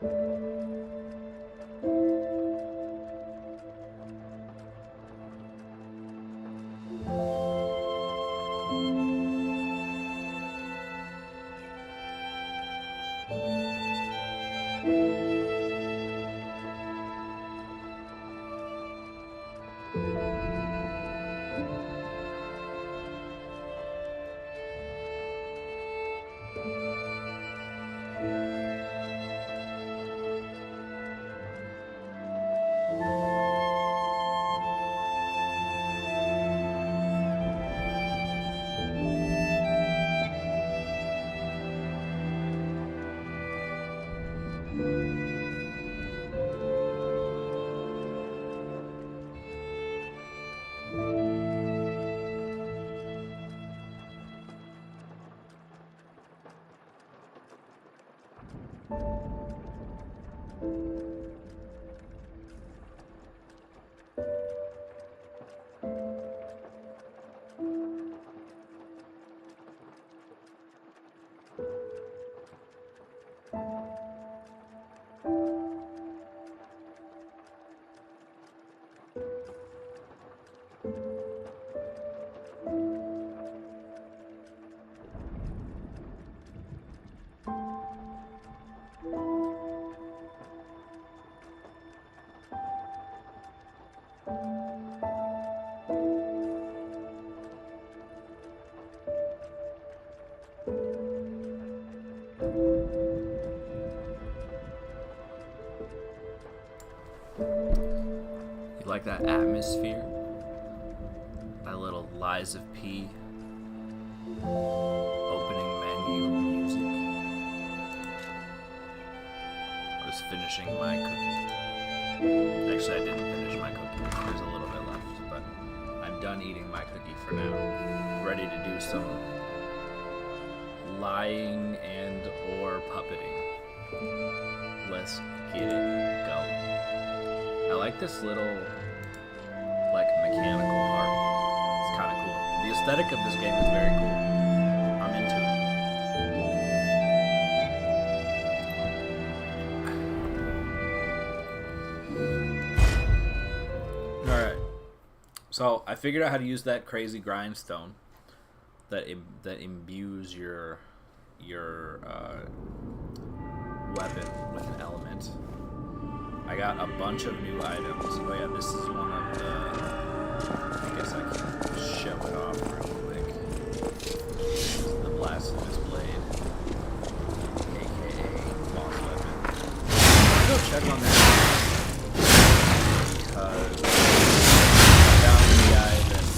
You like that atmosphere? That little Lies of P opening menu music. I was finishing my cookie. Actually, I didn't finish my cookie. There's a little bit left, but I'm done eating my cookie for now. Ready to do some lying and or puppeting. Let's get it going. I like this little, like, mechanical part. It's kind of cool. The aesthetic of this game is very cool. I'm into it. Alright. So, I figured out how to use that crazy grindstone that imbues your weapon with an element. I got a bunch of new items. Oh yeah, this is one of the... I guess I can show it off real quick. This is the Blasphemous Blade, aka boss weapon. I'm gonna go check on that because I found the guy that lets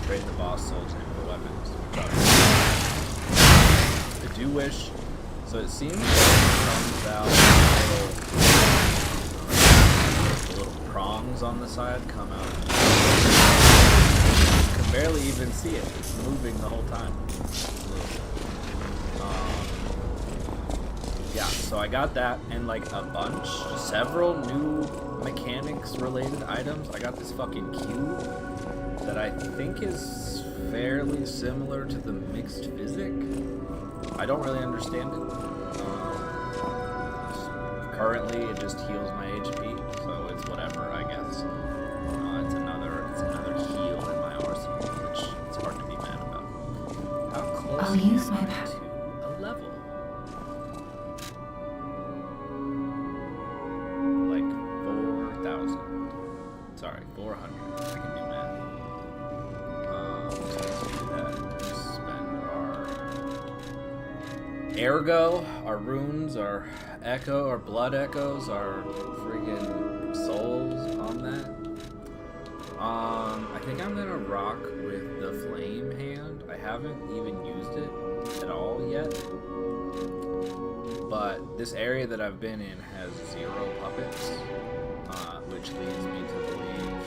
you trade the boss souls in for weapons. I do wish, so it seems like it comes out the little prongs on the side come out. You can barely even see it. It's moving the whole time. Yeah, so I got that and like several new mechanics related items. I got this fucking cube that I think is fairly similar to the mixed physic. I don't really understand it. Currently, it just heals my HP, so it's whatever, I guess. It's another heal in my arsenal, which it's hard to be mad about. How close I'll use my to a level? Like 4,000. Sorry, 400. I can do math. So let's do that. Just spend our ergo, our runes, our echo, our blood echoes, our friggin' souls on that. I think I'm gonna rock with the flame hand. I haven't even used it at all yet. But this area that I've been in has 0 puppets, which leads me to believe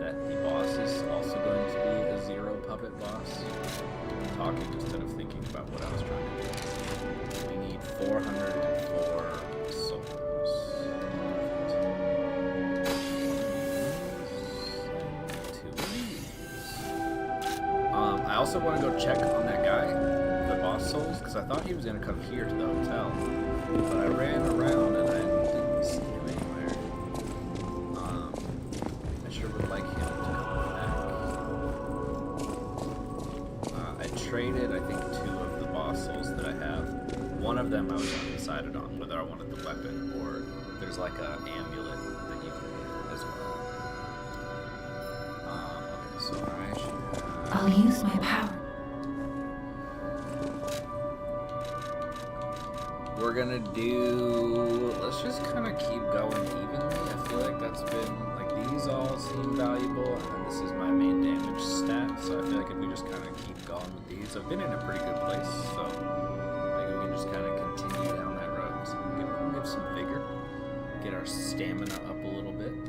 that the boss is also going to be a 0 puppet boss. I'm talking instead of thinking about what I was trying to do. We need 404 souls. Two of these. I also want to go check on that guy the boss souls because I thought he was gonna come here to the hotel, but I ran around and I didn't see him anywhere. I sure would like him to come back. I traded, I think, 2 of the boss souls that I have. One of them I was undecided on whether I wanted the weapon or there's like an amulet that you can get as well. Okay, so I should have... I'll use my power. We're gonna do... Let's just kind of keep going evenly. I feel like that's been... Like, these all seem valuable, and then this is my main damage stat, so I feel like if we just kind of keep going with these... I've been in a pretty good place, so... Maybe we can just kind of continue down that road. So give some vigor. Get our stamina up a little bit. And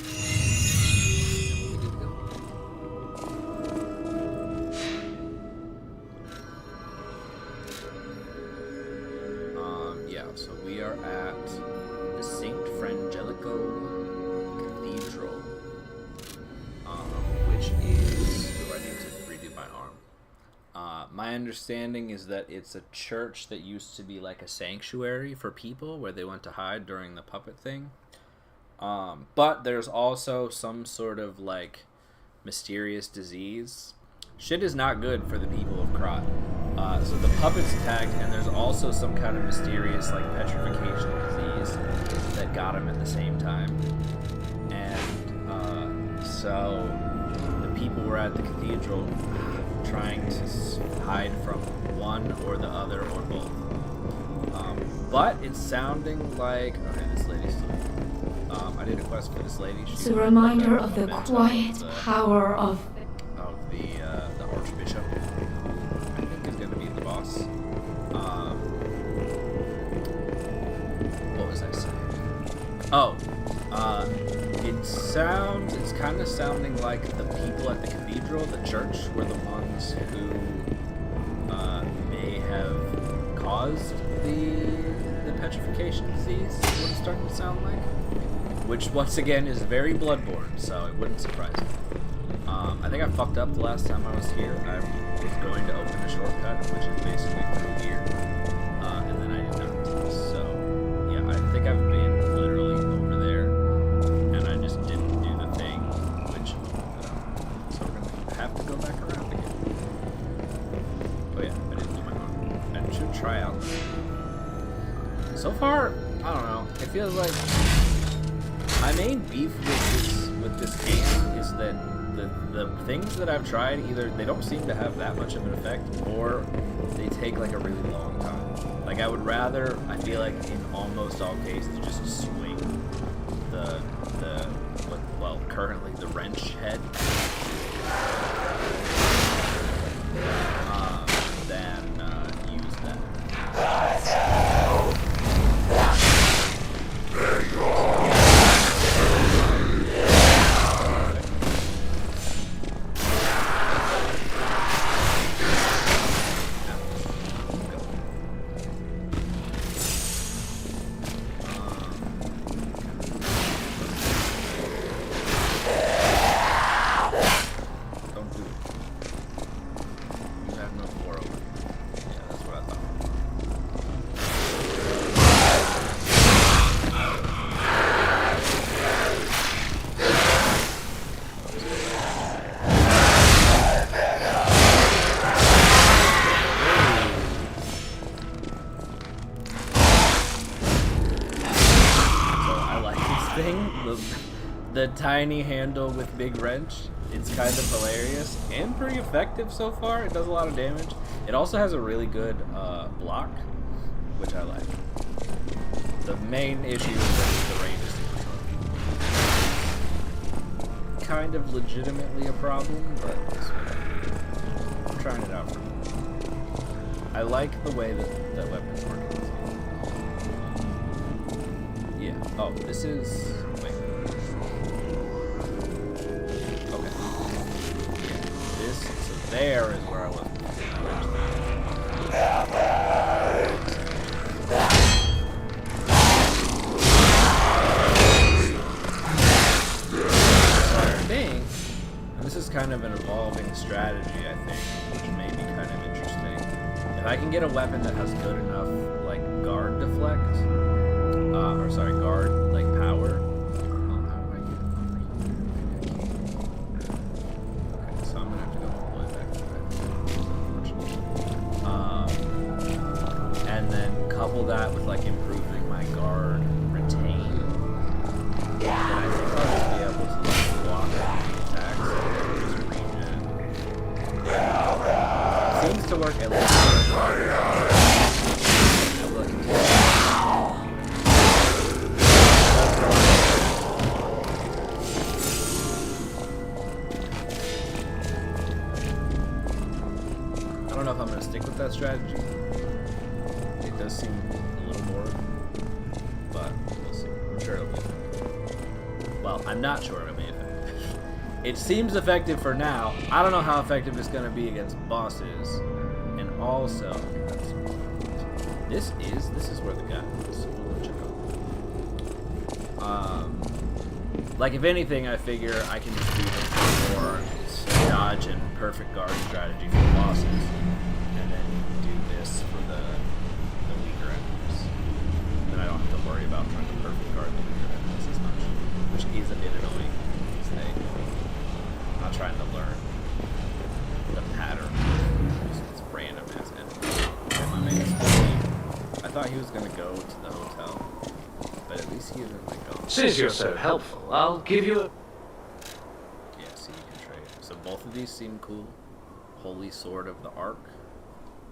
we'll be good to go. Yeah, so we are at the St. Frangelico Cathedral, which is... Do I need to redo my arm? My understanding is that it's a church that used to be like a sanctuary for people where they went to hide during the puppet thing. But there's also some sort of like mysterious disease. Shit is not good for the people of Krat. So the puppets attacked, and there's also some kind of mysterious like petrification disease that got him at the same time. And so the people were at the cathedral trying to hide from one or the other or both. But it's sounding like... Okay, this lady's still... I did a quest for this lady. It's a reminder of the quiet power of the Archbishop. I think is going to be the boss. What was I saying? Oh, it's kind of sounding like the people at the cathedral, the church, were the ones who may have caused the petrification disease, is what it's starting to sound like. Which, once again, is very Bloodborne, so it wouldn't surprise me. I think I fucked up the last time I was here. I was going to open a shortcut, which is basically through here, and then I did not. So, yeah, I think I've been literally over there, and I just didn't do the thing, which, so we're gonna have to go back around again. Oh yeah, I didn't do my arm. I should try out. So far, I don't know. It feels like my main beef with this game is that the things that I've tried, either they don't seem to have that much of an effect, or they take like a really long time. Like I would rather, I feel like in almost all cases, just swing currently the wrench head than use that. The tiny handle with big wrench, it's kind of hilarious and pretty effective so far. It does a lot of damage. It also has a really good block, which I like. The main issue is that the range is kind of legitimately a problem, but I'm trying it out for me. I like the way that weapons work. Yeah. Oh, this is... Wait. Okay. Yeah. This... So there is where I was. This is kind of an evolving strategy, I think, which may be kind of interesting. If I can get a weapon that has good enough, like, guard deflect, or sorry, guard, like, power. Oh, how do I get over here? Okay, so I'm gonna have to go all the way back to that, unfortunately. And then couple that with, like, improving my guard retain. Then I think I'll just be able to, like, block enemy attacks and just regen. Seems to work at least. I don't know if I'm going to stick with that strategy. It does seem a little boring, but we'll see. I'm sure it'll be effective. Well, I'm not sure it'll be effective. It seems effective for now. I don't know how effective it's going to be against bosses. And also, this is where the guy is. So we'll check out. Like, if anything, I figure I can just do the more dodge and perfect guard strategy for the bosses, and then do this for the weaker enemies. Then I don't have to worry about trying to perfect guard the weaker enemies as much, which is a bit annoying these days. I'm not trying to learn the pattern. It's random as enemies. Okay, my mate's leaving. I thought he was gonna go to the hotel, but at least he isn't like going. Since you're so helpful, I'll give you a... Yeah, see, you can trade. So both of these seem cool. Holy Sword of the Ark.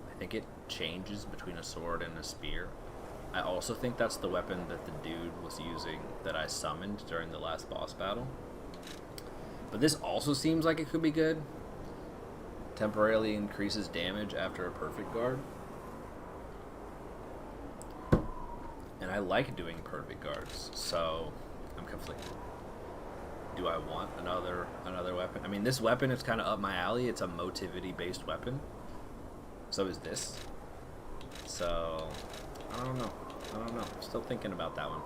I think it changes between a sword and a spear. I also think that's the weapon that the dude was using that I summoned during the last boss battle. But this also seems like it could be good. Temporarily increases damage after a perfect guard. And I like doing perfect guards, so I'm conflicted. Do I want another weapon? I mean, this weapon is kind of up my alley. It's a motivity-based weapon. So is this. So, I don't know. I'm still thinking about that one.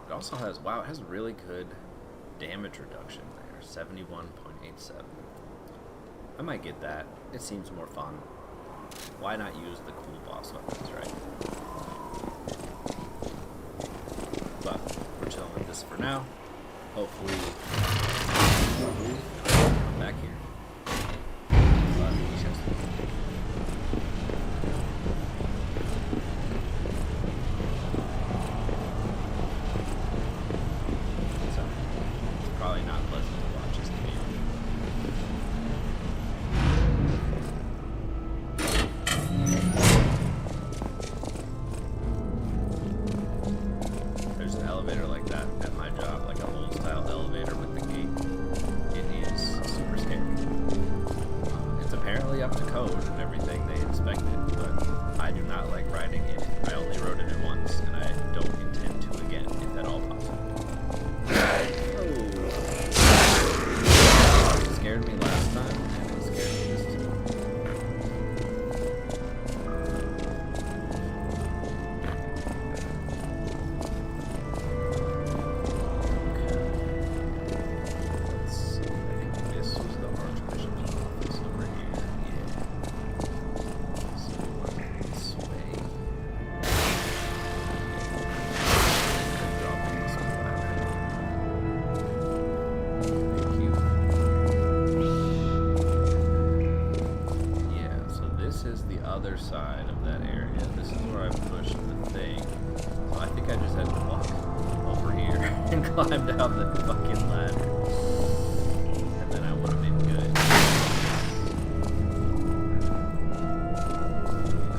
It also has, wow, it has really good damage reduction there. 71.87. I might get that. It seems more fun. Why not use the cool boss weapons, right? But we're chilling with this for now. Hopefully come back here. So, it's probably not pleasant to watch this game. There's an elevator like that at my job, like an old style elevator with the gate. It is super scary. It's apparently up to code and everything they inspected, but I do not like riding in it. I only rode in it once, and I don't intend to again, if at all possible. Oh. It scared me last time, and it scared me this time. Other side of that area. This is where I pushed the thing. So I think I just had to walk over here and climb down the fucking ladder. And then I would have been good.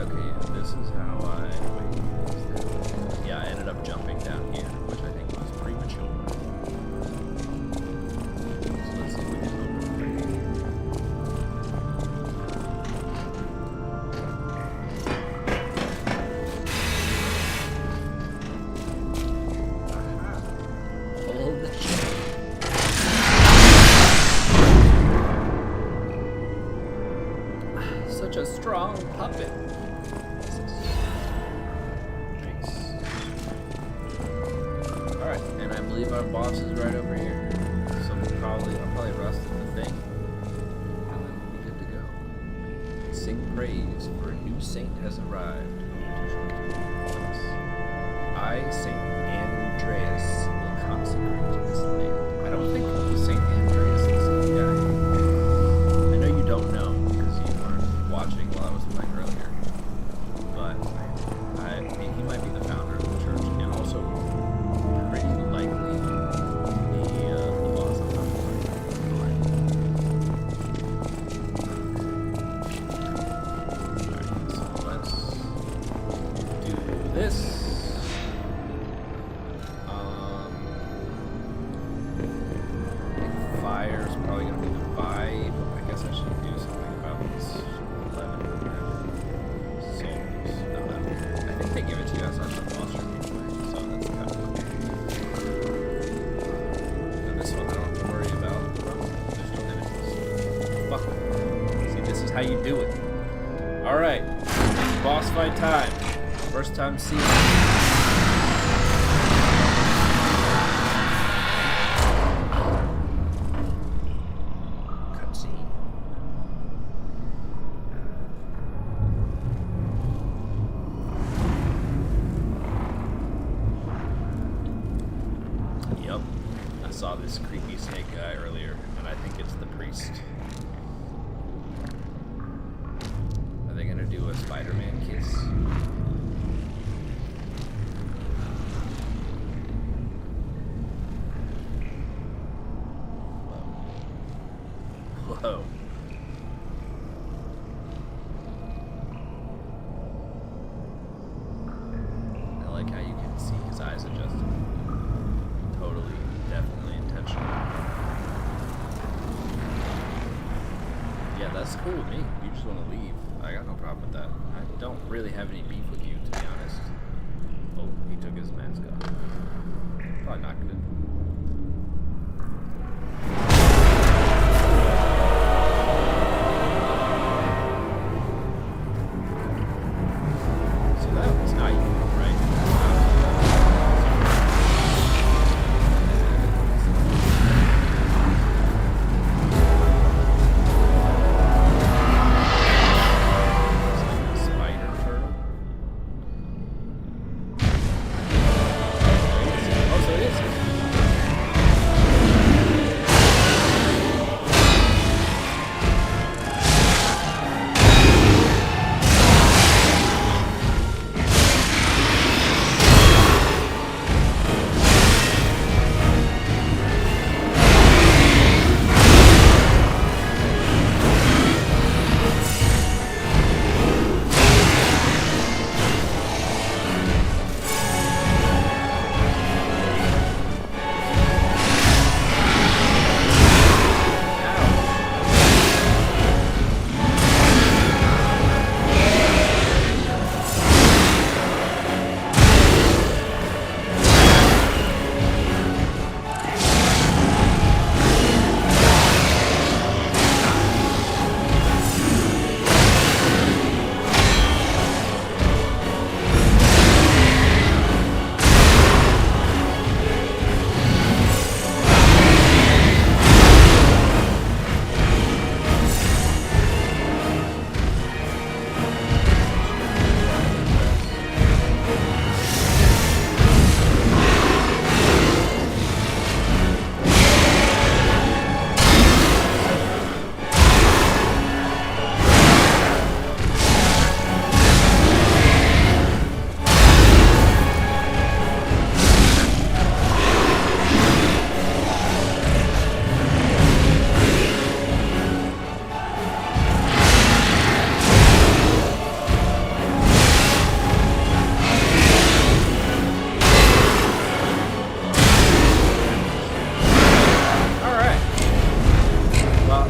Okay, yeah, this is how I ended up jumping down here, which I think was premature. So let's see if we can open it right here. Such a strong puppet. Nice. Alright, and I believe our boss is right over here. So I'll probably rust at the thing. And then we'll be good to go. sing praise, for a new saint has arrived. I, Saint Andreas, will consecrate this land. I don't think Saint Andreas is the same guy. I know you don't know because you weren't watching while I was playing earlier, but he might be the founder of the church, and also pretty likely the boss of the Alright, so let's do this. Fire's probably gonna be the vibe. I guess I should do something about this 1100 souls. I think they give it to you outside the boss room anyway, so that's kind of cool. And this one I don't have to worry about. Digital images. Fuck. See, this is how you do it. Alright. Boss fight time. First time seeing it. Yep, I saw this creepy snake guy earlier, and I think it's the priest. Are they gonna do a Spider-Man kiss? Whoa. I like how you can see his eyes adjusted. Totally, definitely intentional. Yeah, that's cool with me. You just want to leave. I got no problem with that. I don't really have any beef with you, to be honest. Oh, he took his mask off. Probably not good. So that was night, right? Spider turtle. Oh, so it is.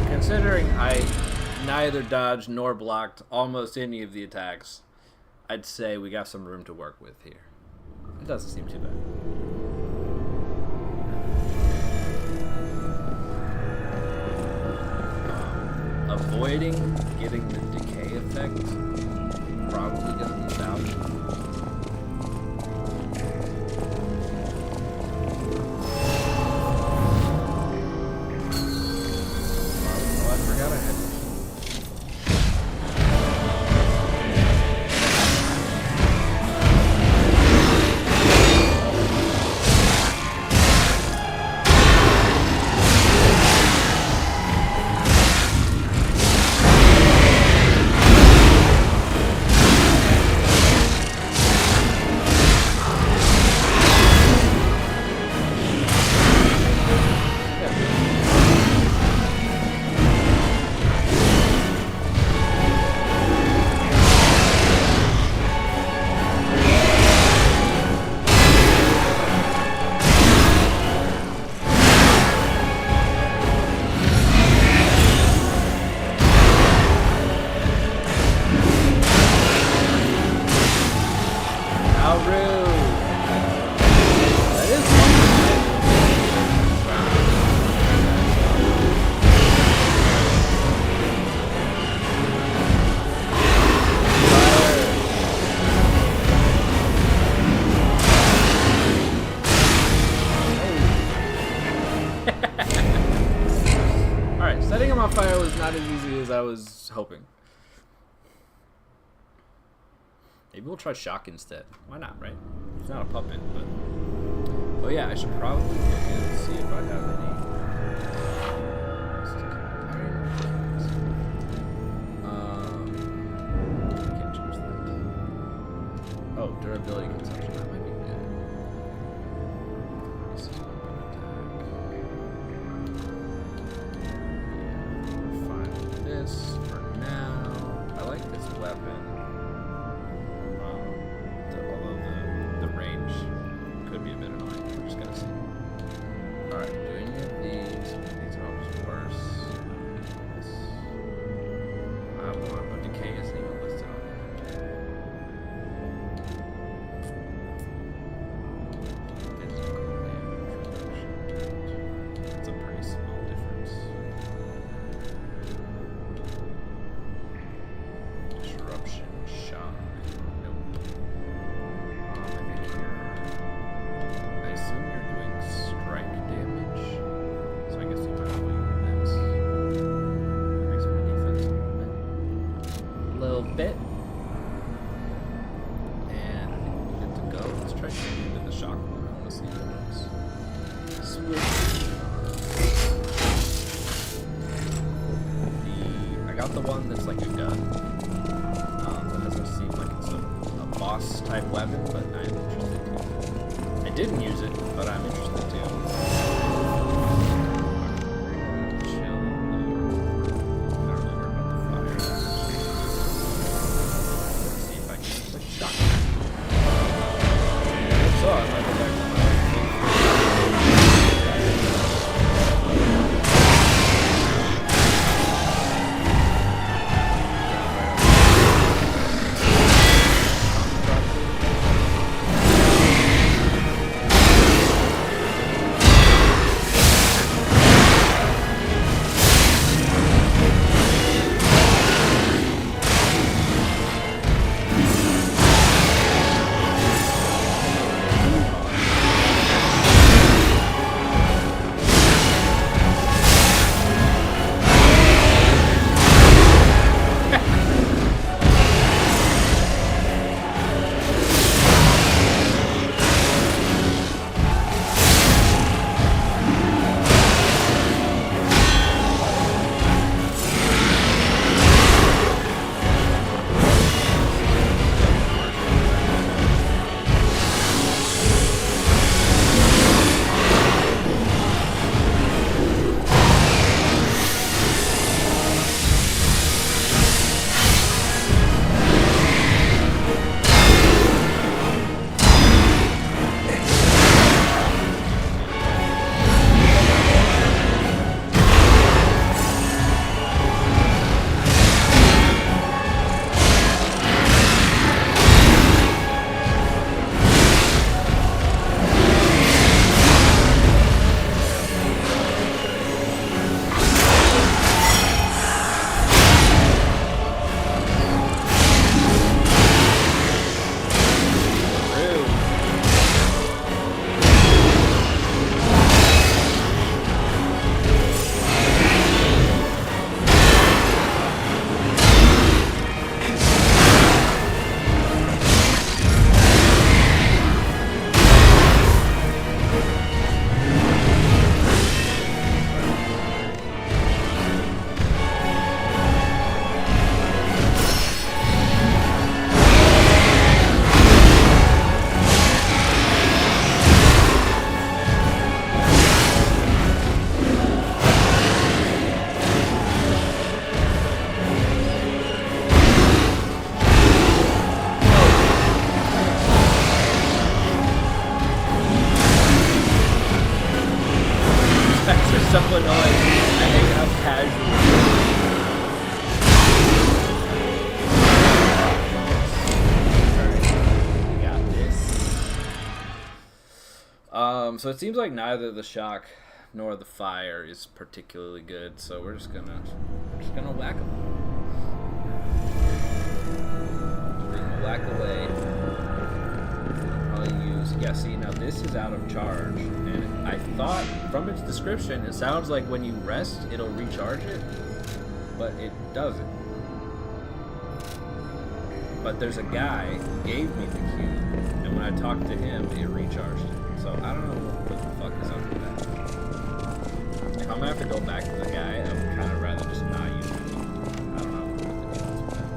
Considering I neither dodged nor blocked almost any of the attacks, I'd say we got some room to work with here. It doesn't seem too bad. Avoiding getting the decay effect probably gonna be valuable. Oh, I forgot I had was hoping. Maybe we'll try shock instead. Why not, right? He's not a puppet, but... Oh yeah, I should probably look and see if I have any... Can't change that. Oh, durability consumption. That might be good. This is weapon attack. Yeah, we're fine with this for now. I like this weapon. Although the range could be a bit annoying. We're just gonna see. Alright, do any of these? These are always worse. This. I want, but decay isn't even listed on there. Physical damage reduction. That's a pretty small difference. Disruption, shock. Nope. I think I assume you're doing strike damage. So I guess you probably this. Increase my defense a little bit. And I think we're good to go. Let's try shooting into the shock one. I want to see how it looks. Switch. I got the one that's like a gun. That doesn't seem like it's a boss type weapon, but I'm interested too. I didn't use it, but I'm interested too. Chill. Not really worried about the fire. Let's see if I can like shock it. So I might go back to my so annoying. I hate how casual. Alright, we got this. So it seems like neither the shock nor the fire is particularly good, so we're just gonna whack them. We're gonna whack away. Probably use, yeah, see, now this is out of charge, and I thought from its description it sounds like when you rest it'll recharge it, but it doesn't. But there's a guy who gave me the cube, and when I talked to him, it recharged it. So I don't know what the fuck is up with that. If I'm gonna have to go back to the guy, I would kind of rather just not use the cube. I don't know what the deal is with that.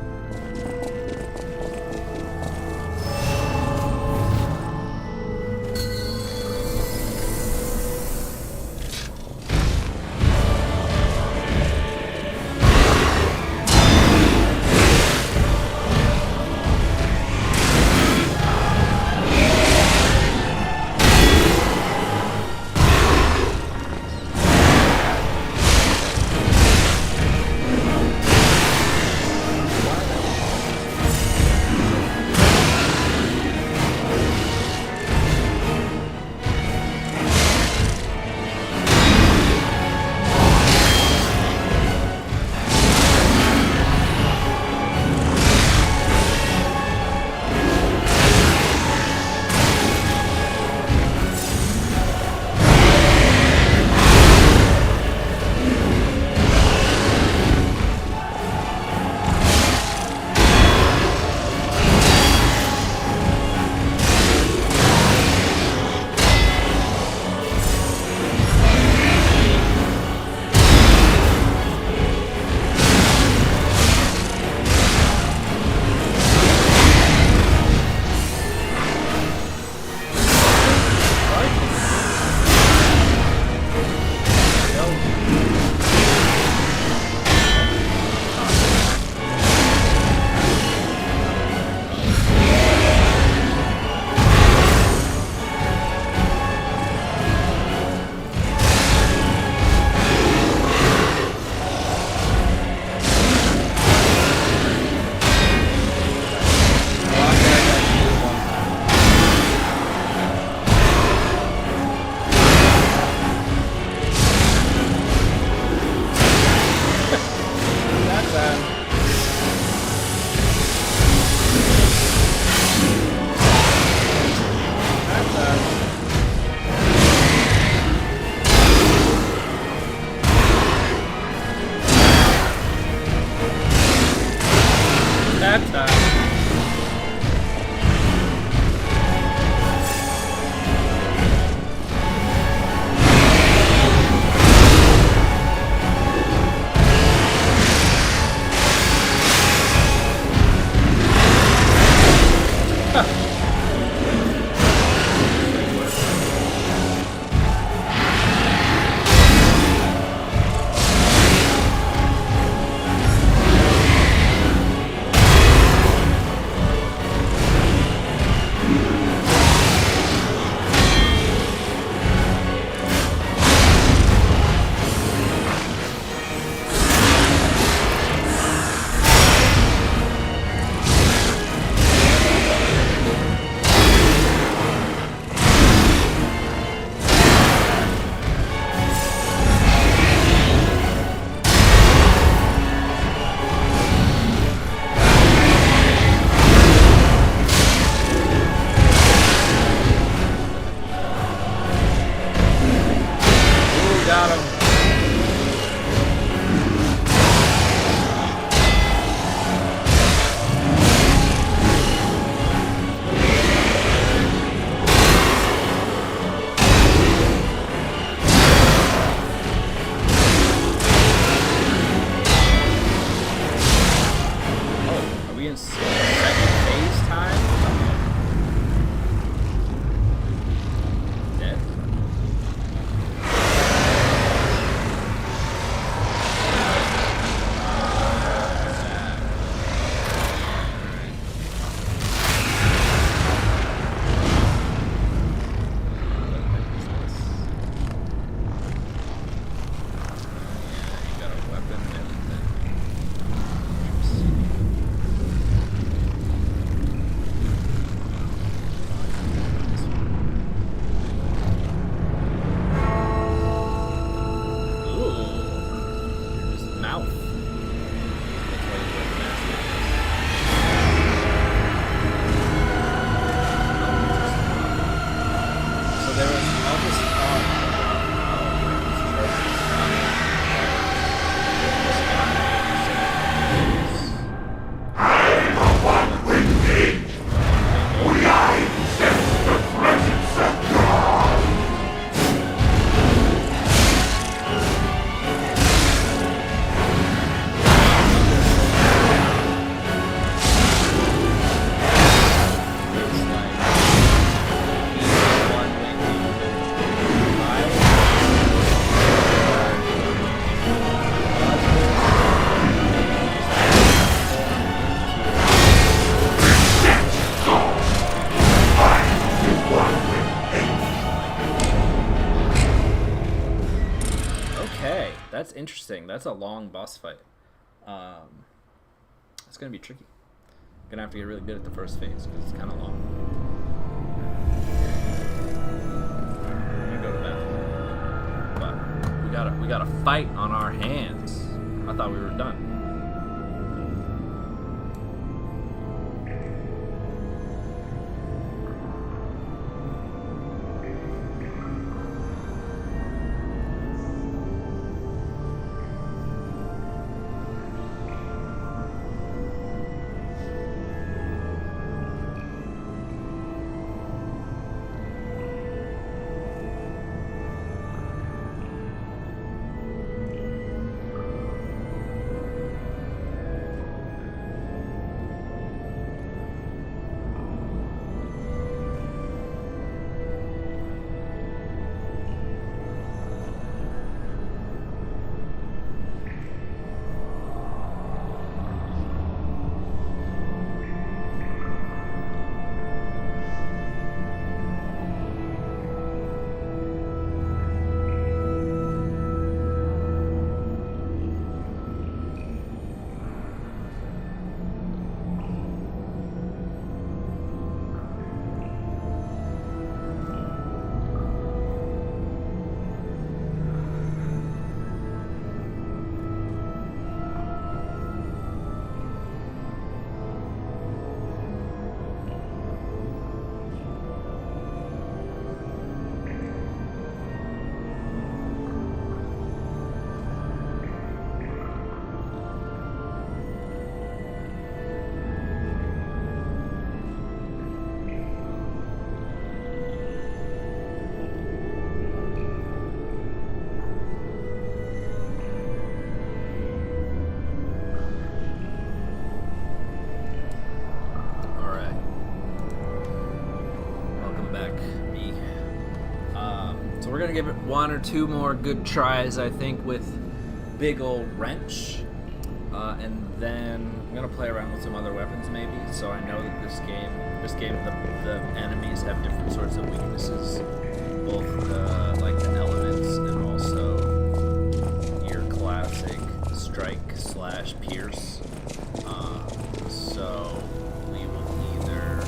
interesting. That's a long boss fight. It's gonna be tricky. Gonna have to get really good at the first phase because it's kind of long. I'm gonna go to the bathroom, but we got a fight on our hands. I thought we were done. We're gonna give it one or two more good tries, I think, with Big Ol' Wrench, and then I'm gonna play around with some other weapons, maybe. So I know that this game, the enemies have different sorts of weaknesses, both the elements and also your classic strike/pierce. So we will either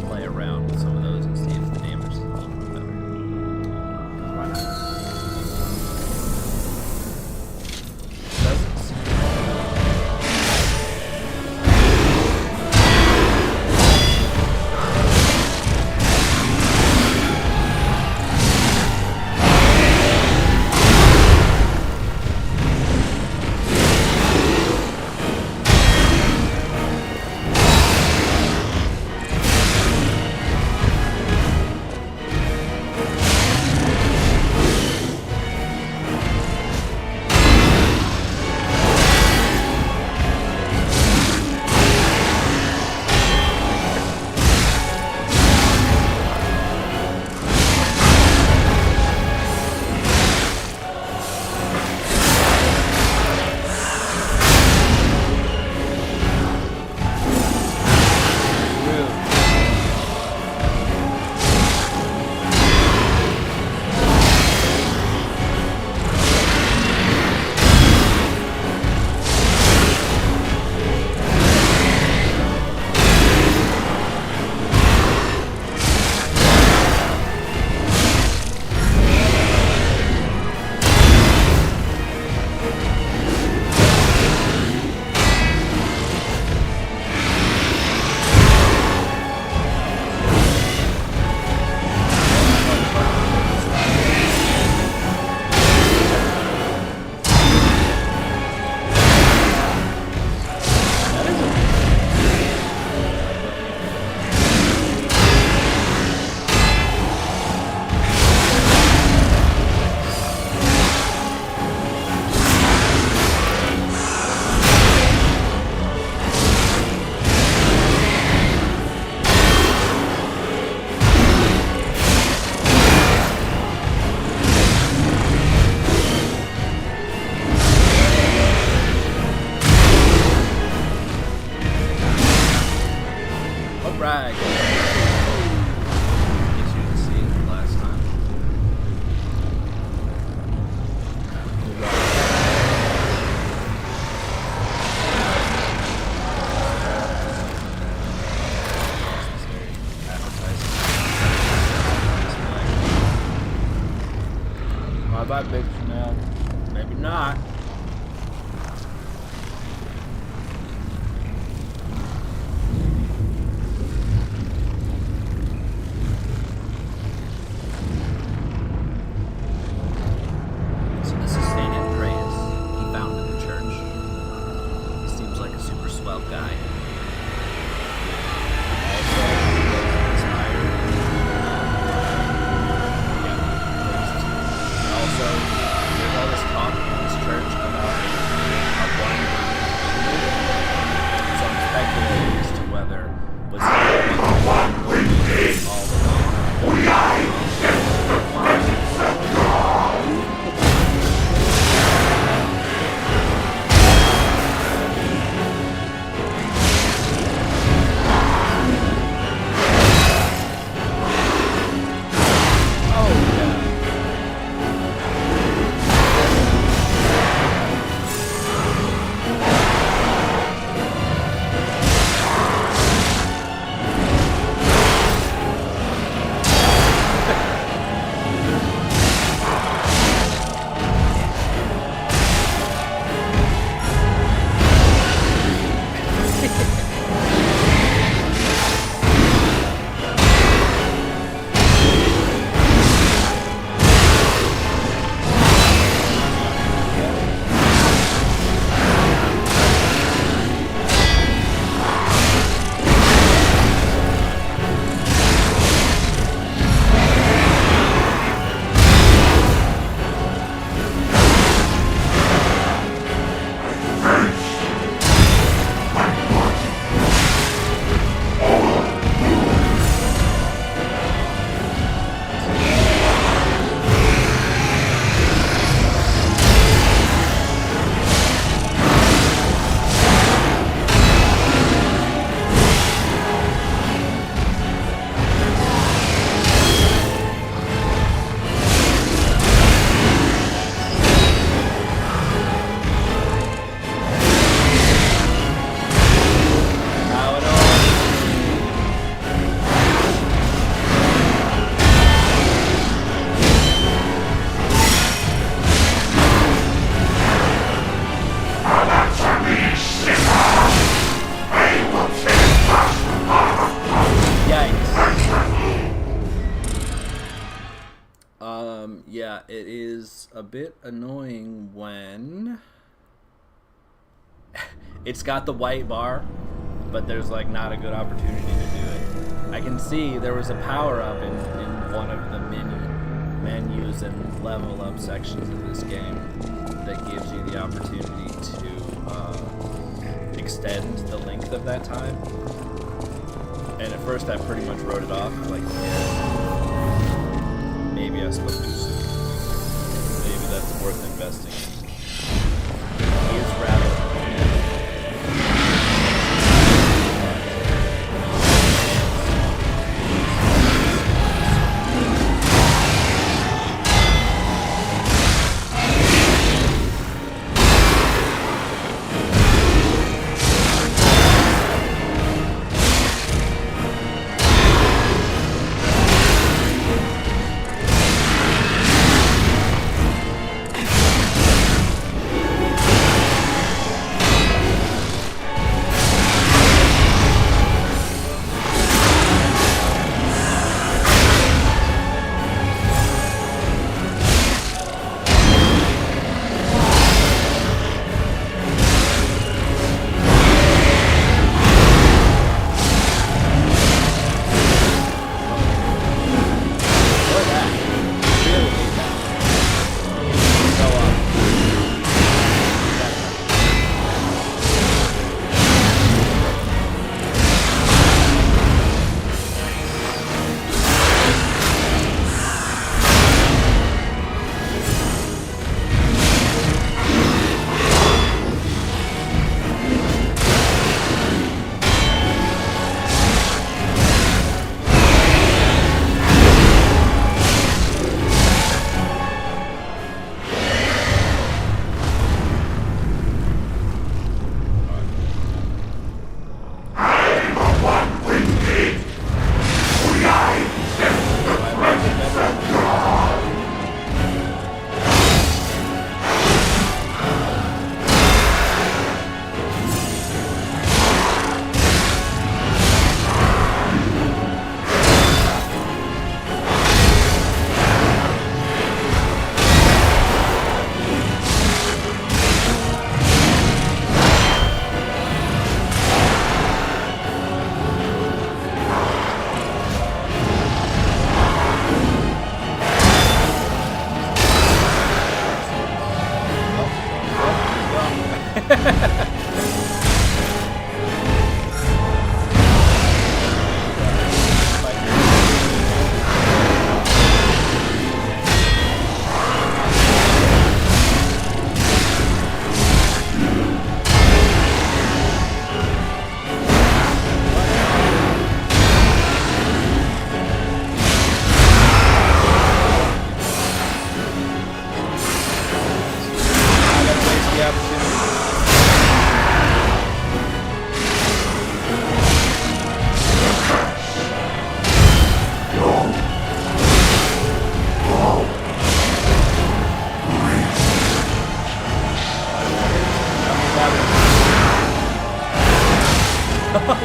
play around with some of those and see if the damage is a little bit better. 'Cause why not? Doesn't seem well guy. Also, inspired. Yeah, first. Also, there's all this talk in this church about a blind so I'm speculating as to whether was he all the yeah, it is a bit annoying when it's got the white bar, but there's like not a good opportunity to do it. I can see there was a power up in one of the menus and level up sections of this game that gives you the opportunity to extend the length of that time. And at first I pretty much wrote it off, like, yeah, maybe I spoke too soon. Maybe that's worth investing in. He is rather...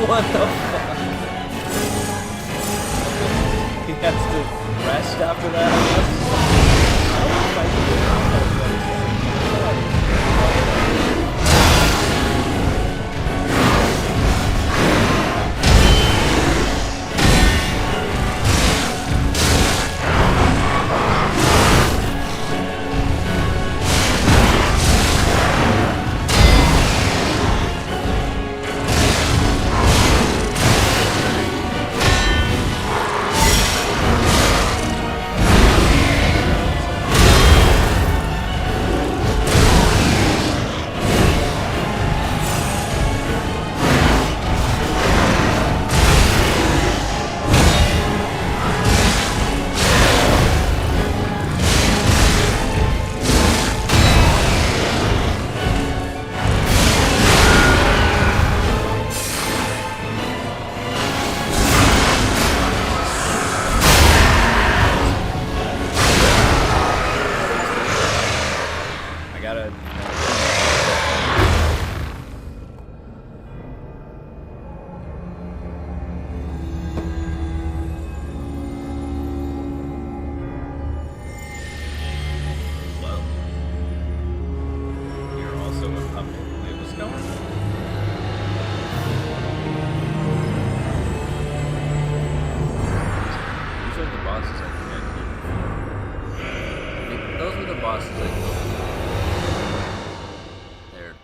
What the fuck? He has to rest after that, I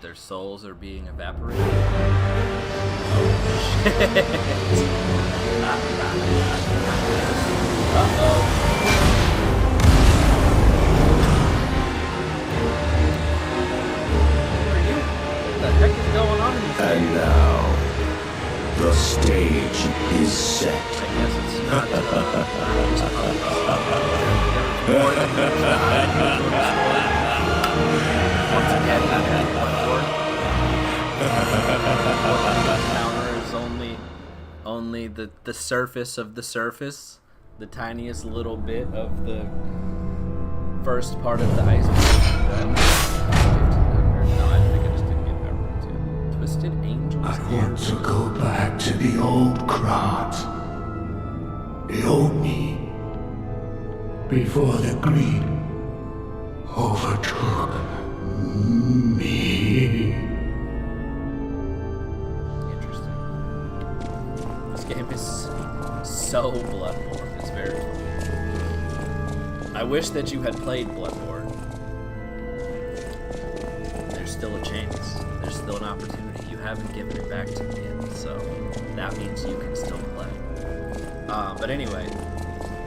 their souls are being evaporated. Oh shit. Uh-oh. What the heck is going on in this And game? now, the stage is set. I guess it's not once again, counter is only the surface of the surface, the tiniest little bit of the first part of the iceberg. No, I think I just didn't get that too. Twisted Angels. I want to go back to the old Krat. The old me. Before the greed overtook me. Interesting. This game is so Bloodborne. It's very fun. I wish that you had played Bloodborne. There's still a chance. There's still an opportunity. You haven't given it back to me yet, so that means you can still play. But anyway,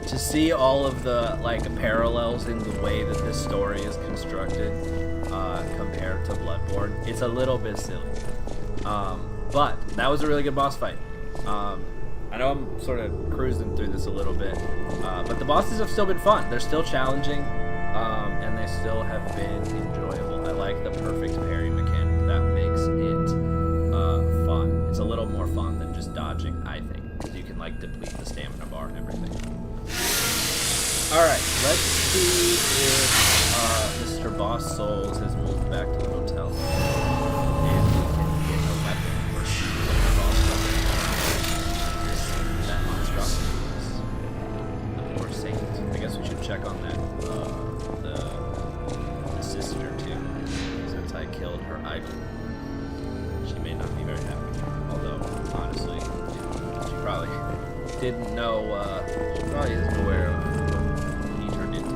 to see all of the parallels in the way that this story is constructed compared to Bloodborne, it's a little bit silly. But that was a really good boss fight. I know I'm sort of cruising through this a little bit, but the bosses have still been fun. They're still challenging, and they still have been enjoyable. I like the perfect parry mechanic. That makes it fun. It's a little more fun than just dodging, I think, because you can deplete the stamina bar and everything. Alright, let's see if Mr. Boss Souls has moved back to the hotel. And we can get a weapon or see what the boss weapon that monstrosity is. The poor saint. I guess we should check on that, the sister too, since I killed her idol. She may not be very happy. Although, honestly, she probably didn't know, she probably isn't aware of what he turned into.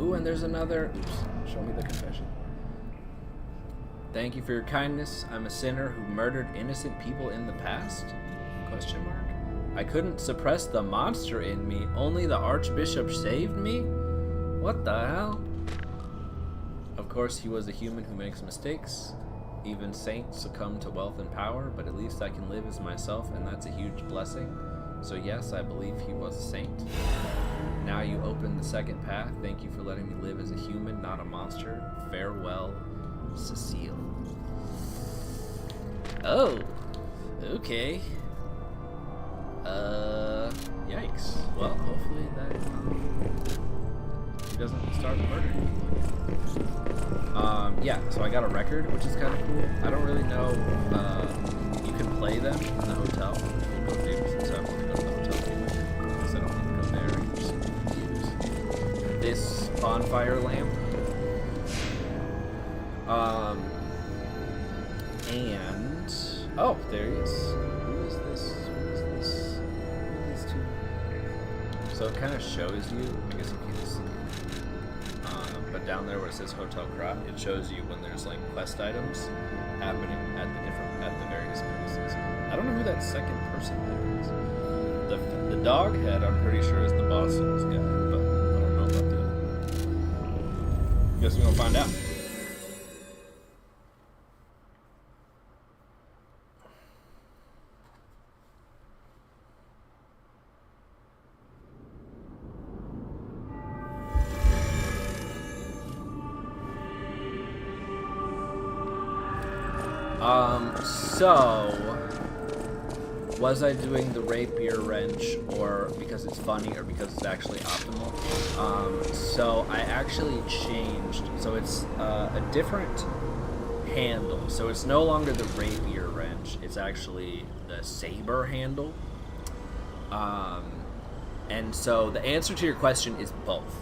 Ooh, and there's another. Oops, show me the confession. Thank you for your kindness. I'm a sinner who murdered innocent people in the past? Question mark. I couldn't suppress the monster in me. Only the Archbishop saved me? What the hell? Of course, he was a human who makes mistakes. Even saints succumb to wealth and power, but at least I can live as myself, and that's a huge blessing. So yes, I believe he was a saint. Now you open the second path. Thank you for letting me live as a human, not a monster. Farewell, Cecile. Oh, okay. Yikes. Well, hopefully that he doesn't start murdering people. Yeah, so I got a record, which is kind of cool. I don't really know, you can play them in the hotel. We'll go there since I want to go to the hotel anyway. Because I don't want to go there and just use this bonfire lamp. And, oh, there he is. Who is this? So it kind of shows you, I guess you can't see, but down there where it says Hotel Krat, it shows you when there's like quest items happening at the various places. I don't know who that second person is. The dog head, I'm pretty sure, is the boss of this guy, but I don't know about the other. Guess we're gonna find out. So, was I doing the rapier wrench, or because it's funny, or because it's actually optimal? So I actually changed, so it's a different handle. So it's no longer the rapier wrench, it's actually the saber handle. And so the answer to your question is both.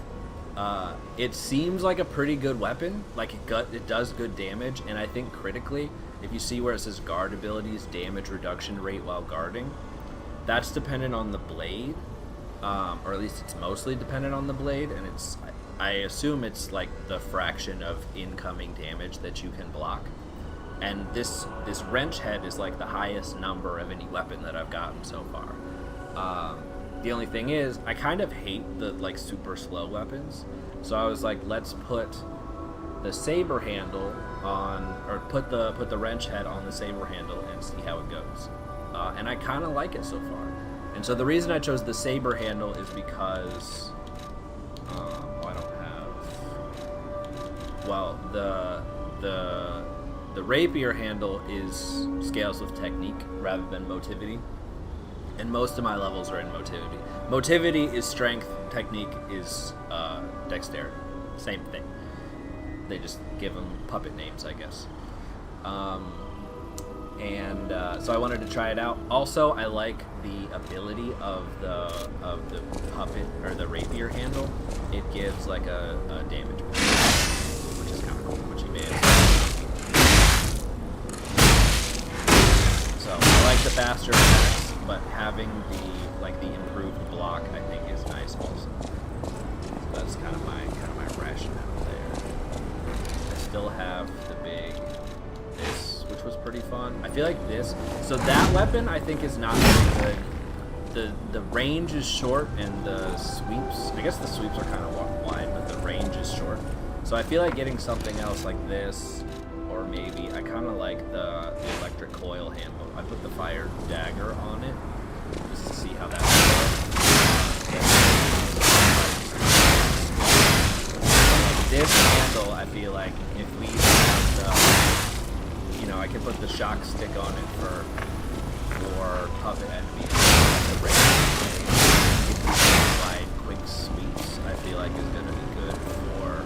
It seems like a pretty good weapon, like it does good damage, and I think critically, if you see where it says guard abilities, damage reduction rate while guarding, that's dependent on the blade, or at least it's mostly dependent on the blade, and I assume it's like the fraction of incoming damage that you can block. And this wrench head is like the highest number of any weapon that I've gotten so far. The only thing is, I kind of hate the like super slow weapons, so I was like, let's put the saber handle on, or put the wrench head on the saber handle and see how it goes. And I kind of like it so far. And so the reason I chose the saber handle is because I don't have. Well, the rapier handle is scales with technique rather than motivity. And most of my levels are in motivity. Motivity is strength, technique is dexterity. Same thing. They just give them puppet names, I guess. So I wanted to try it out. Also, I like the ability of the puppet, or the rapier handle. It gives like a damage boost, which is kind of cool, which you made. So I like the faster attacks, but having the improved block, I think, is nice also. So that's kind of my rationale there. I still have the big this, which was pretty fun. I feel like this. So that weapon I think is not very good. The range is short, and the sweeps, I guess the sweeps are kind of wide, but the range is short. So I feel like getting something else like this, or maybe I kind of like the electric coil handle. I put the fire dagger on it just to see how that works. This handle, I feel like if we have I can put the shock stick on it for puppet enemies. The range, wide, quick sweeps, I feel like is going to be good for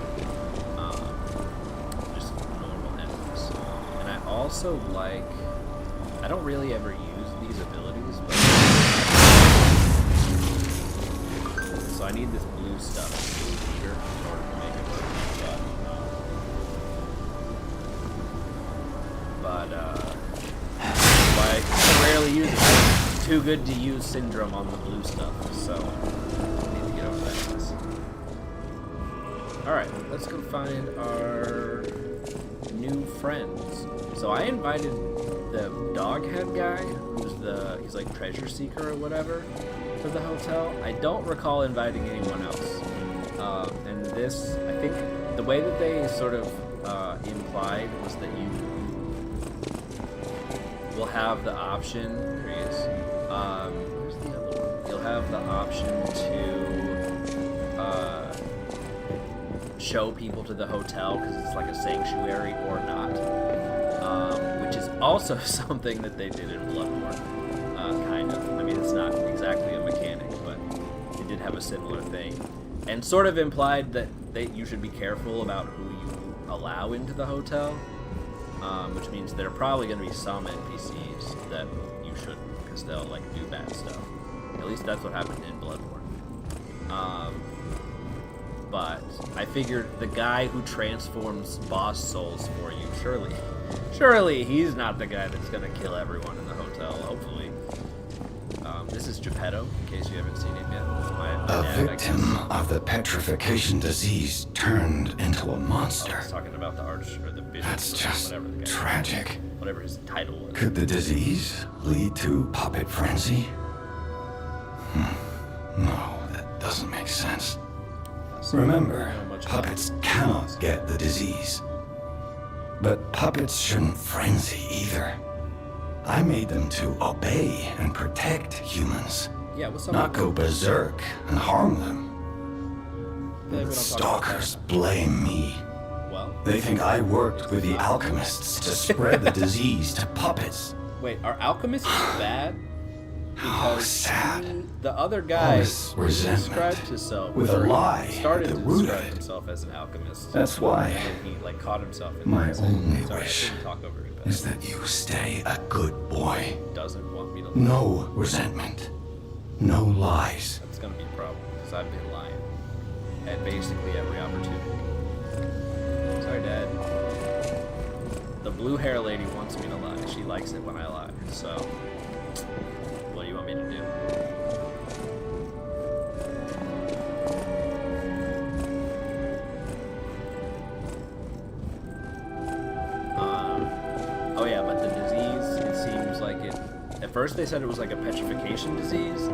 just normal enemies. And I also like, I don't really ever use these abilities, but so I need this blue stuff here in order to make it work. But I rarely use it. It's too good to use syndrome on the blue stuff, so I need to get over that mess. Alright, let's go find our new friends. So I invited the doghead guy, he's like treasure seeker or whatever, to the hotel. I don't recall inviting anyone else. And this, I think, the way that they sort of implied was that you will have the option. There he is. Where's the other one? You'll have the option to show people to the hotel because it's like a sanctuary or not, which is also something that they did in Bloodborne, kind of. I mean, it's not exactly a mechanic, but it did have a similar thing, and sort of implied that you should be careful about who you allow into the hotel, which means there are probably going to be some NPCs that you shouldn't, because they'll like do bad stuff. At least that's what happened in Bloodborne. But I figured the guy who transforms boss souls for you, surely he's not the guy that's gonna kill everyone in the hotel, hopefully. This is Geppetto, in case you haven't seen him yet. A victim of the petrification disease turned into a I monster. was talking about the or the bishop, That's just whatever the guy, tragic. whatever his title was. Could the disease lead to puppet frenzy? No, that doesn't make sense. Remember, puppets cannot get the disease. But puppets shouldn't frenzy either. I made them to obey and protect humans, Yeah, what's up? not go berserk and harm them. We don't The talk about stalkers blame me. that. Well, They think I worked with the alchemists to spread the disease to puppets. wait, are alchemists bad? Oh, Because sad. the other guy this resentment described himself with a or he lie at started the to root of describe it. himself as an alchemist. That's why And then he like caught himself in my that. only Sorry, wish I didn't talk over you, is that you stay a good boy. doesn't want me to lie. No resentment. No lies. That's gonna be a problem because I've been lying at basically every opportunity. Sorry, Dad. The blue hair lady wants me to lie. She likes it when I lie. So, what do you want me to do? Oh yeah, but the disease, it seems like it... At first they said it was like a petrification disease,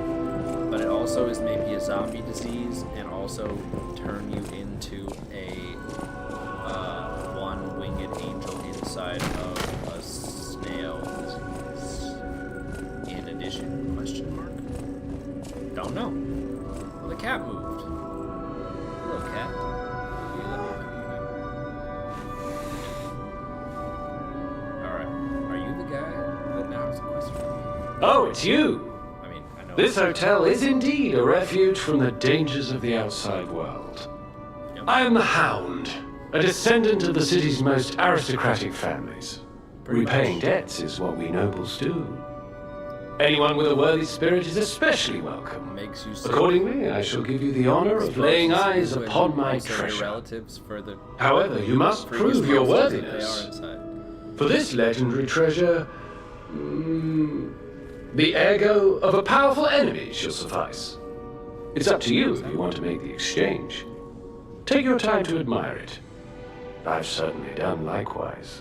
but it also is maybe a zombie disease, and also turn you into a one-winged angel inside of a snail disease. In addition, question mark? Don't know. Well, the cat moved. Hello, cat. Will you let me pet you? Alright. Are you the guy that now has a question for me? Oh, it's you! I mean, I know This hotel is indeed a refuge from the dangers of the outside world. Yep. I am the Hound, a descendant of the city's most aristocratic families. Repaying debts is what we nobles do. Anyone with a worthy spirit is especially welcome. Makes you so Accordingly, I shall give you the honor of laying eyes With upon my also your treasure. relatives for the However, you must previous prove your months that they worthiness. are inside. For this legendary treasure, the ego of a powerful enemy shall suffice. It's up to you if you want to make the exchange. Take your time to admire it. I've certainly done likewise.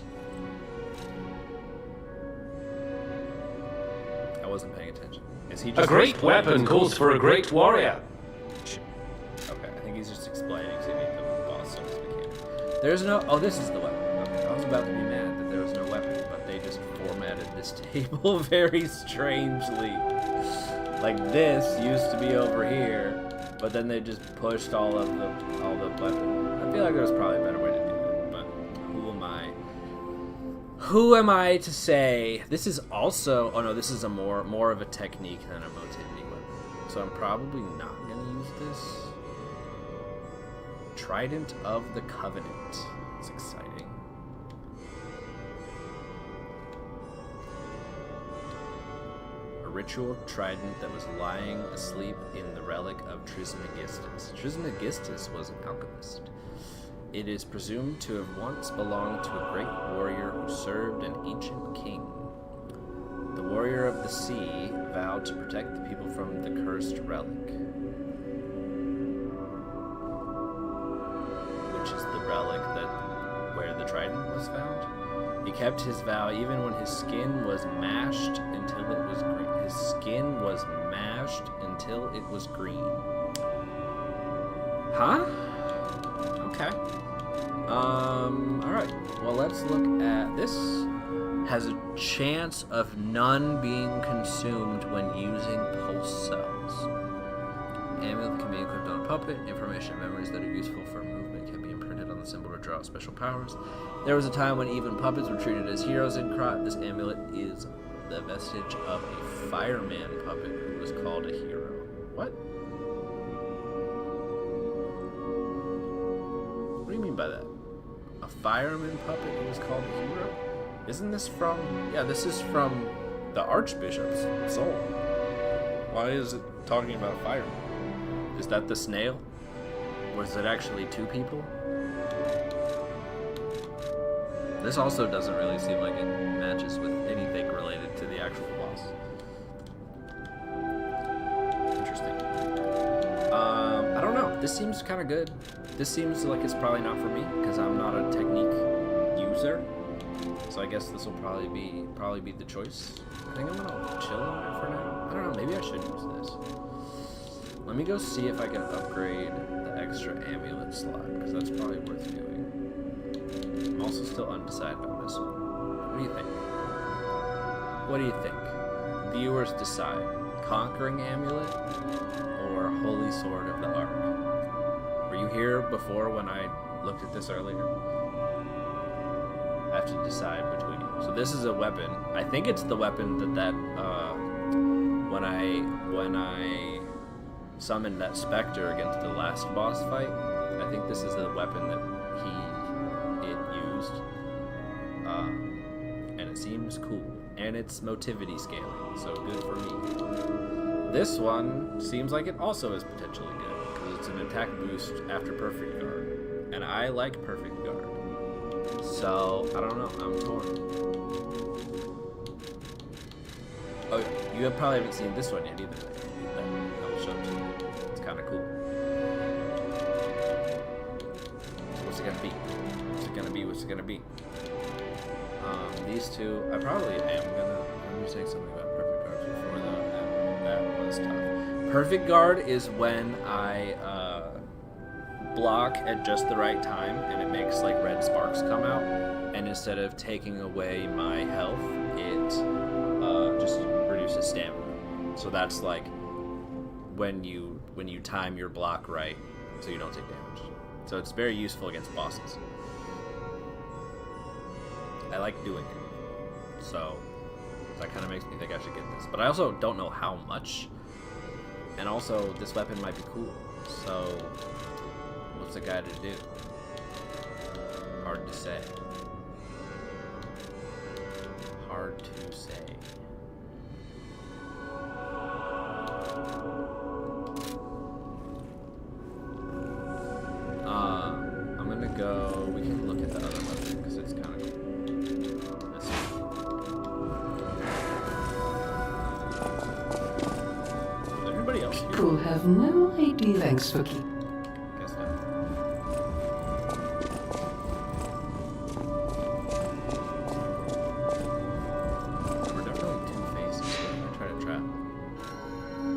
I wasn't paying attention. Is he A just great explaining weapon to calls for a great warrior. Okay, I think he's just explaining to me the boss songs mechanic. There's no. Oh, this is the weapon. Okay, I was about to be mad that there was no weapon, but they just formatted this table very strangely. Like this used to be over here, but then they just pushed all the weapons. I feel like there's probably a better way to do it, but who am I? Who am I to say? This is also. Oh no, this is a more of a technique than a motivity weapon. So I'm probably not gonna use this. Trident of the Covenant. It's exciting. A ritual trident that was lying asleep in the relic of Trismegistus. Trismegistus was an alchemist. It is presumed to have once belonged to a great warrior who served an ancient king. The warrior of the sea vowed to protect the people from the cursed relic. was found. He kept his vow even when his skin was mashed until it was green. His skin was mashed until it was green. Huh? Okay. Alright. Well, let's look at this. Has a chance of none being consumed when using pulse cells. Amulet can be equipped on a puppet. Information and memories that are useful for movement can be imprinted on the symbol to draw out special powers. There was a time when even puppets were treated as heroes in Krot. This amulet is the vestige of a fireman puppet who was called a hero. What? What do you mean by that? A fireman puppet who was called a hero? Isn't this from... Yeah, this is from the Archbishop's soul. Why is it talking about a fireman? Is that the snail? Or is it actually two people? This also doesn't really seem like it matches with anything related to the actual boss. Interesting. I don't know. This seems kind of good. This seems like it's probably not for me because I'm not a technique user. So I guess this will probably be the choice. I think I'm gonna chill on it for now. I don't know. Maybe I should use this. Let me go see if I can upgrade the extra amulet slot because that's probably worth doing. I'm also still undecided on this one. What do you think? What do you think? Viewers decide. Conquering Amulet or Holy Sword of the Ark? Were you here before when I looked at this earlier? I have to decide between. So this is a weapon. I think it's the weapon that when I summoned that Spectre against the last boss fight. I think this is the weapon that it used. And it seems cool. And it's motivity scaling, so good for me. This one seems like it also is potentially good, because it's an attack boost after Perfect Guard. And I like Perfect Guard. So, I don't know, I'm torn. Oh, you probably haven't seen this one yet either. I'll show it to you. It's kind of cool. So what's it gonna be? What's it gonna be? What's it gonna be? These two, I probably am gonna say something about Perfect Guard before that was tough. Perfect Guard is when I block at just the right time and it makes like red sparks come out, and instead of taking away my health, it just reduces stamina. So that's like when you time your block right so you don't take damage. So it's very useful against bosses. I like doing it. So that kind of makes me think I should get this. But I also don't know how much. And also, this weapon might be cool. So, what's the guy to do? Hard to say. Hard to say. I'm gonna go... We can look at the other weapon, because it's kind of cool. People have no idea. Thanks for keeping. Guess not. There were definitely two faces. What am I trying to trap?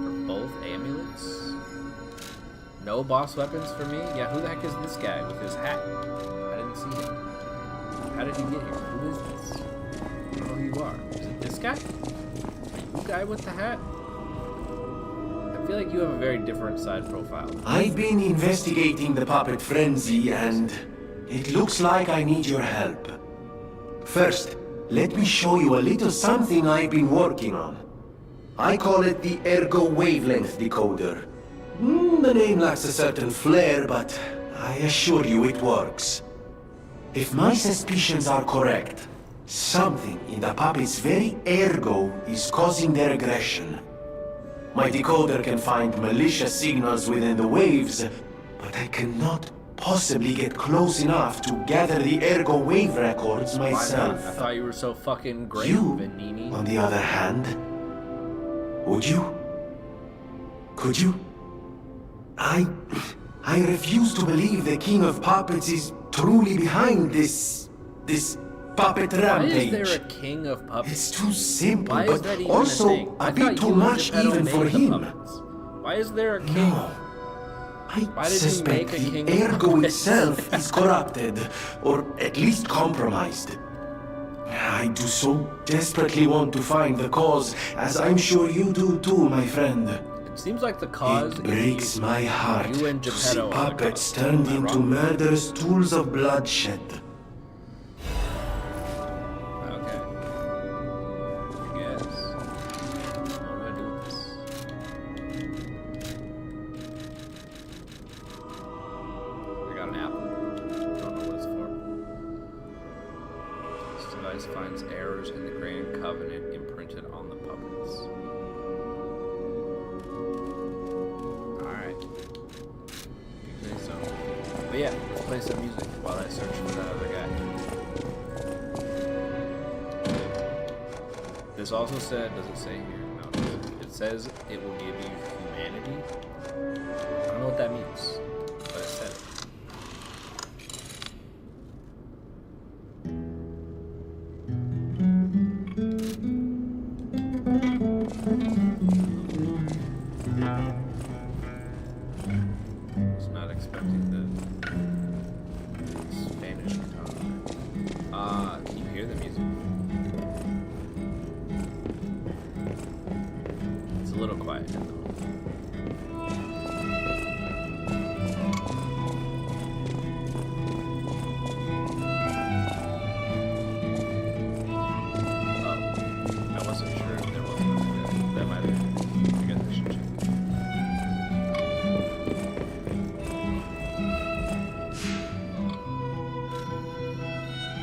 For both amulets? No boss weapons for me? Yeah, who the heck is this guy with his hat? I didn't see him. How did he get here? Who is this? I don't know who you are. Is it this guy? The guy with the hat? I feel like you have a very different side profile. I've been investigating the puppet frenzy and it looks like I need your help. First, let me show you a little something I've been working on. I call it the Ergo Wavelength Decoder. The name lacks a certain flair, but I assure you it works. If my suspicions are correct, something in the puppet's very ergo is causing their aggression. My decoder can find malicious signals within the waves, but I cannot possibly get close enough to gather the ergo wave records myself. I thought you were so fucking great, You, Vanini. on the other hand, would you? Could you? I refuse to believe the King of Puppets is truly behind this This puppet Why rampage. is there a king of puppets? It's too simple, Why is but that even also a thing? a I bit thought too you and much Geppetto even made for the him. puppets. Why is there a king? No. I Why did you suspect make a king the of ergo puppets? itself is corrupted, or at least compromised. I do so desperately want to find the cause, as I'm sure you do too, my friend. It seems like the cause It breaks is my heart you and to see Geppetto are the puppets cause. turned Am I into wrong? murderous tools of bloodshed. Okay. I guess. What do I do with this? I got an apple. Don't know what it's for. This device finds errors in the Grand Covenant imprinted on the puppets. Alright. You say so. But yeah, let's play some music while I search for that other guy. This also said, does it say here? No, it doesn't. It says it will give you humanity. I don't know what that means, but it said it. Was not expecting the Spanish guitar. Can you hear the music? It's a little quiet though. Oh, I wasn't sure if there was another guy. That might have been. I guess I should check.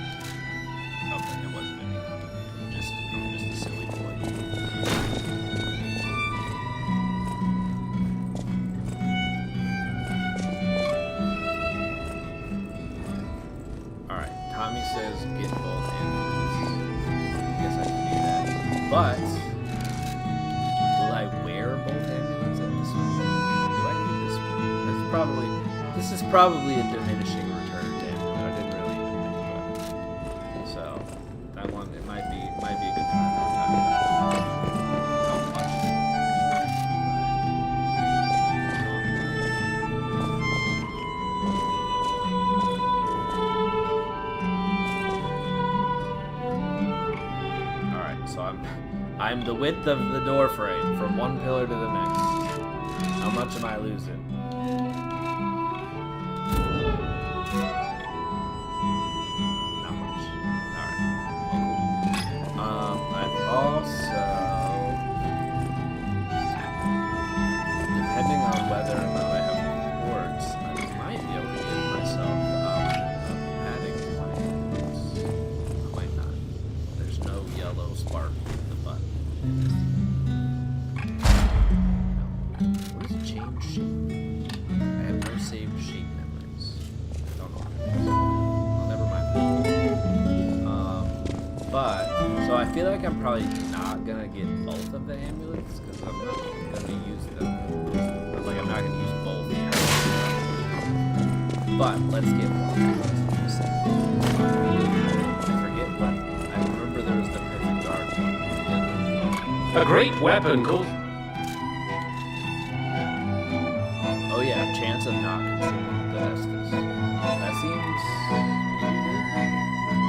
Okay, it wasn't any. I'm just a silly boy. Alright, Tommy says get both amulets. Guess I can do that. But will I wear both amulets in this one? Do I need this one? This is probably a diminishing return to amulet. I didn't really even think about it. So that one it might be a good time to talk about. Not much. Alright, so I'm the width of the door frame from one pillar to the next. How much am I losing? Not much. Alright. Well, cool. I've also, depending on whether or not I have rewards, I might be able to give myself padding to my hands. I might not. There's no yellow spark in the button. No. What is change shape? I have no saved shape memories. I don't know what it is. Well, never mind. But, so I feel like I'm probably not gonna get both of the amulets, because I'm not gonna use them. Like, I'm not gonna use both here. But, let's get one. I forget what, I remember there was the perfect dark one. A great weapon called... Oh yeah, chance of not consuming the Estus. That seems pretty good.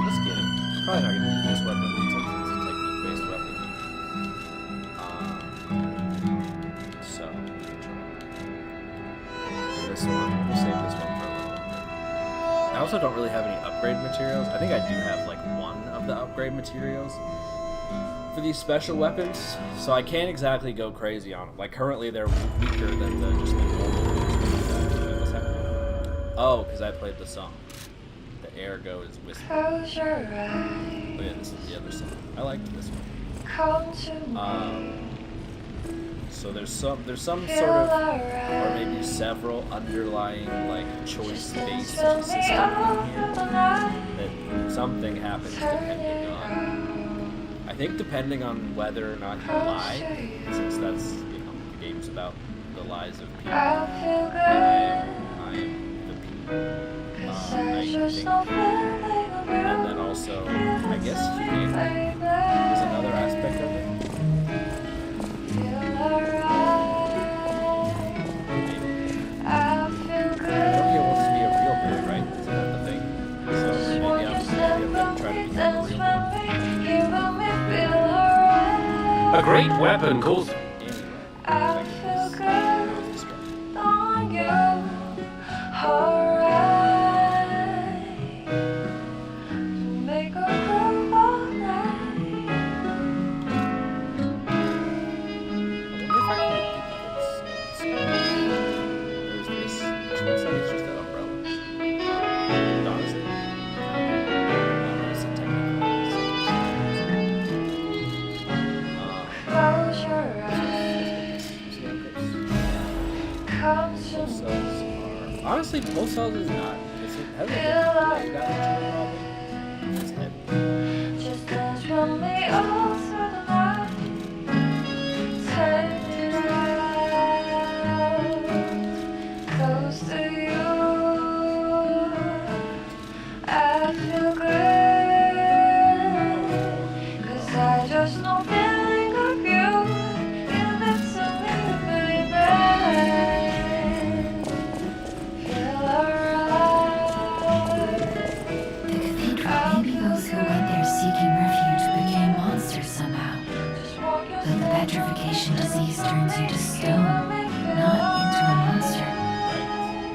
Let's get it. Probably not gonna use this weapon since it's a technique-based weapon. So, this one, we'll save this one for a little longer. I also don't really have any upgrade materials. I think I do have like one of the upgrade materials for these special weapons, so I can't exactly go crazy on them. Like currently they're weaker than just the normal. What's happening? Oh, because I played the song. The ergo is whisper. Close your Oh eyes. yeah, this is the other song. I like this one. Come to me. So there's some Feel sort of, or alright. maybe several underlying like choice-based Just fill me system in up here the night. that something happens Turn depending it on. around. I think depending on whether or not you lie, since that's the game's about the lies of people. I feel And good. I am the people. 'Cause I there's just think, no feeling of and then you. so I guess healing is another aspect of it. Nobody wants to be a real bird, right? Isn't that the thing? So maybe I'm gonna try to become a real bird. A great weapon calls. Honestly, most cells is not. It's heavy. You got a problem. It's heavy. Just dance from me all through the night. Take me right close to you. I feel great, 'cause I just know feeling of you. Give it to me, baby. Maybe those who went there seeking refuge became monsters somehow. But the petrification disease turns you to stone, not into a monster.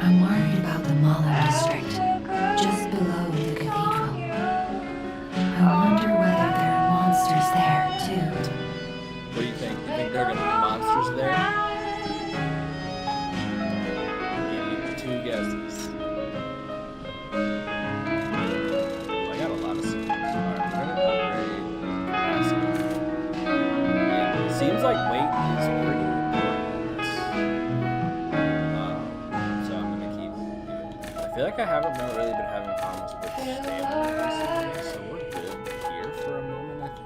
I'm worried about the Malum district, just below the cathedral. I wonder whether there are monsters there, too. What do you think? You think there are gonna be monsters there? Maybe 2 guesses. I got a lot of secrets. Alright, we're gonna upgrade capacity. Yeah, it seems like weight is pretty important. So I'm gonna keep doing it. I feel like I haven't really been having problems with stamina recently, so we're good here for a moment, I think.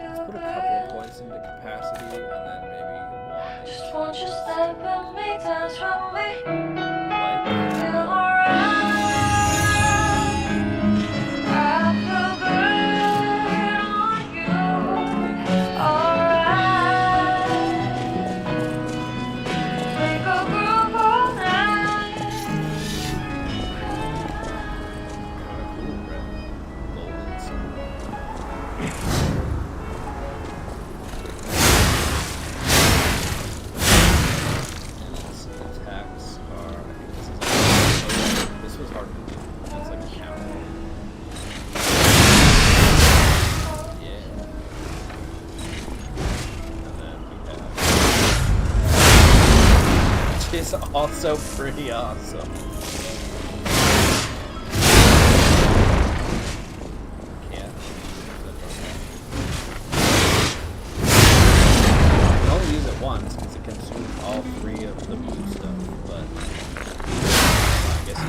Let's put a couple of points into capacity and then maybe walking. Just won't you step with me, dance from me, Like, feel alright. I feel good on you, alright. Make a groove all night. cool, red, golden, silver. And its attacks are, I think this was hard to do. That's like a counter. Yeah. And then we have, which is also pretty awesome. Can't. You can only use it once because it consumes all 3 of the blue stuff, but I guess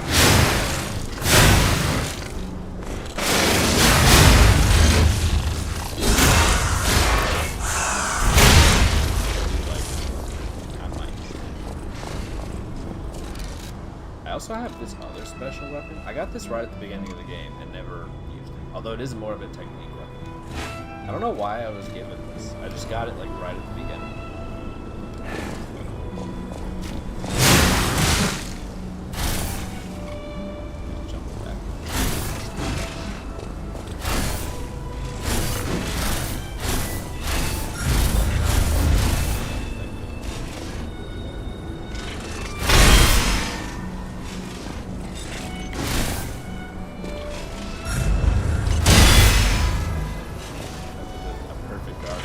I also have this other special weapon. I got this right at the beginning of the game and never used it. Although it is more of a technique weapon. I don't know why I was given this. I just got it like right at the beginning. Jump back. A perfect guard.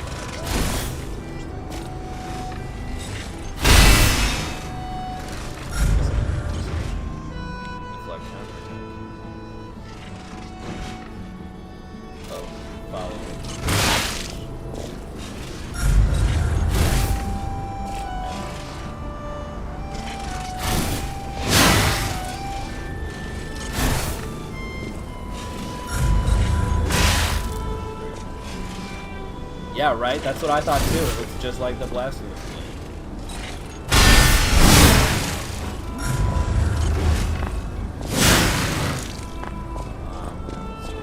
Deflect counter. Oh, follow. Yeah, right? That's what I thought too. It's just like the Blasphemous Blade. Let's see.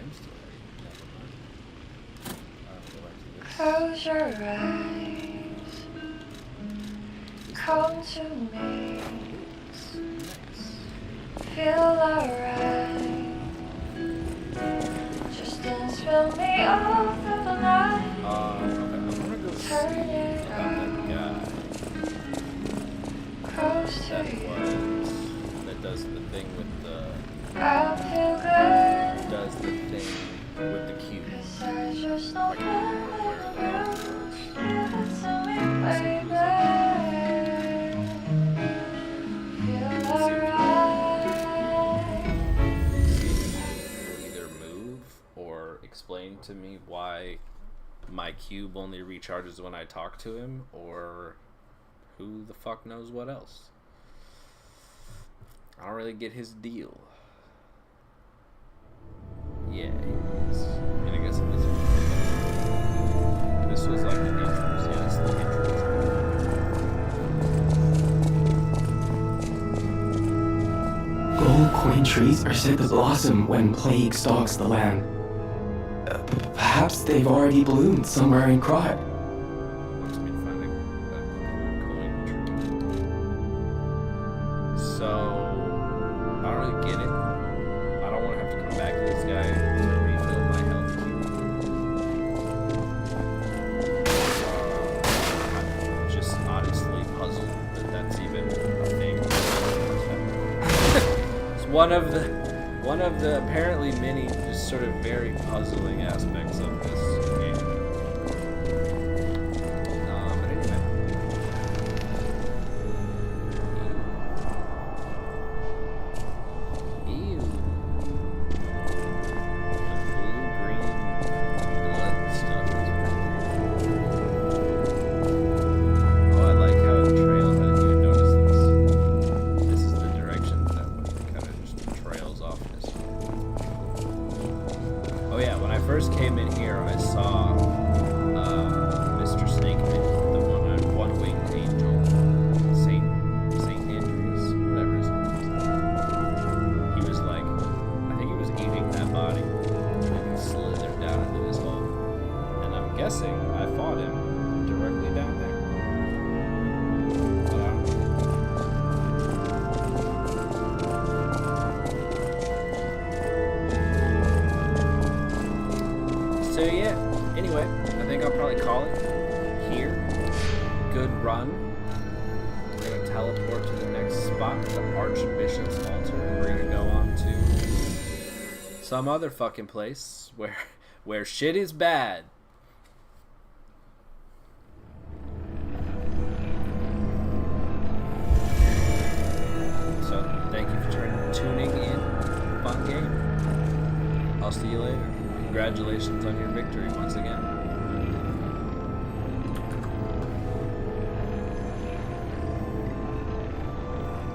am still ready. Never mind. Close your eyes. Come to me. Feel alright. Just dance with me all through the night. Okay. I'm gonna go Turn see it about that guy Close to that you. does the thing with the I feel good. does the thing with the cube. 'Cause I just know Like, where the that rock was. give it to me, baby. Feel alright. Will either move or explain to me why my cube only recharges when I talk to him, or who the fuck knows what else. I don't really get his deal. Yeah, he is. I mean, I guess it is. This was like the intros. Yeah, this is the intros. Gold coin trees are said to blossom when plague stalks the land. Perhaps they've already bloomed somewhere in Krot. Wants me to find a coin tree. So, I don't really get it. I don't want to have to come back to this guy to refill my health cube. I'm just honestly puzzled that that's even a thing. It's one of the apparently many just sort of very puzzling aspects of this game. But anyway. Ew. The blue-green blood stuff is pretty cool. Oh, I like how it trails. I didn't even notice this is the direction that kind of just trails off this. Oh yeah, when I first came in here, I saw Mr. Snakeman, the one-winged angel, Saint Andreas, whatever his name is. He was like, I think he was eating that body, and he slithered down into this hole. And I'm guessing I fought him directly down there. But I don't know. So yeah, anyway, I think I'll probably call it here. Good run. We're gonna teleport to the next spot, the Archbishop's Altar, and we're gonna go on to some other fucking place where shit is bad. So thank you for tuning in. Fun game. I'll see you later. Congratulations on your victory once again.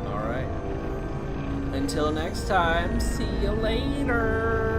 Alright. Until next time, see you later.